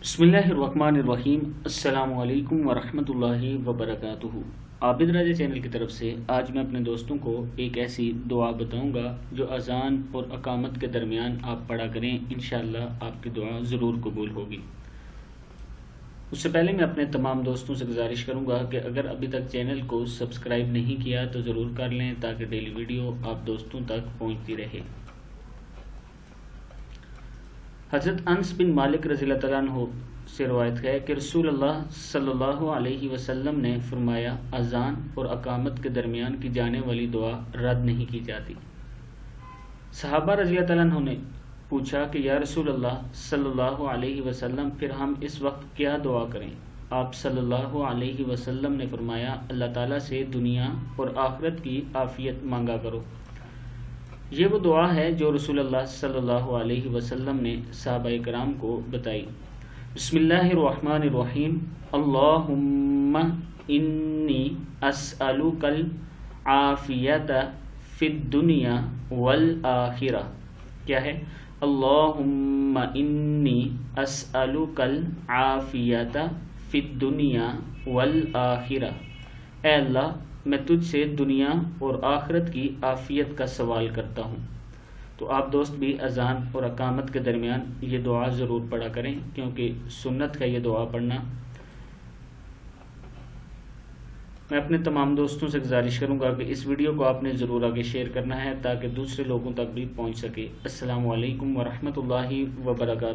بسم اللہ الرحمن الرحیم۔ السلام علیکم ورحمۃ اللہ وبرکاتہ۔ عابد راجہ چینل کی طرف سے آج میں اپنے دوستوں کو ایک ایسی دعا بتاؤں گا جو اذان اور اقامت کے درمیان آپ پڑھا کریں، انشاءاللہ آپ کی دعا ضرور قبول ہوگی۔ اس سے پہلے میں اپنے تمام دوستوں سے گزارش کروں گا کہ اگر ابھی تک چینل کو سبسکرائب نہیں کیا تو ضرور کر لیں تاکہ ڈیلی ویڈیو آپ دوستوں تک پہنچتی رہے۔ حضرت انس بن مالک رضی اللہ تعالیٰ عنہ سے روایت ہے کہ رسول اللہ صلی اللہ علیہ وسلم نے فرمایا، اذان اور اقامت کے درمیان کی جانے والی دعا رد نہیں کی جاتی۔ صحابہ رضی اللہ تعالیٰ عنہ نے پوچھا کہ یا رسول اللہ صلی اللہ علیہ وسلم، پھر ہم اس وقت کیا دعا کریں؟ آپ صلی اللہ علیہ وسلم نے فرمایا، اللہ تعالیٰ سے دنیا اور آخرت کی عافیت مانگا کرو۔ یہ وہ دعا ہے جو رسول اللہ صلی اللہ علیہ وسلم نے صحابہ کرام کو بتائی۔ بسم اللہ الرحمن الرحیم۔ اللہم انی اسألک العافیت فی الدنیا والآخرہ۔ کیا ہے؟ اللہم انی اسألک العافیت فی الدنیا والآخرہ۔ اے اللہ، میں تجھ سے دنیا اور آخرت کی عافیت کا سوال کرتا ہوں۔ تو آپ دوست بھی اذان اور اقامت کے درمیان یہ دعا ضرور پڑھا کریں، کیونکہ سنت ہے یہ دعا پڑھنا۔ میں اپنے تمام دوستوں سے گزارش کروں گا کہ اس ویڈیو کو آپ نے ضرور آگے شیئر کرنا ہے تاکہ دوسرے لوگوں تک بھی پہنچ سکے۔ السلام علیکم ورحمۃ اللہ وبرکاتہ۔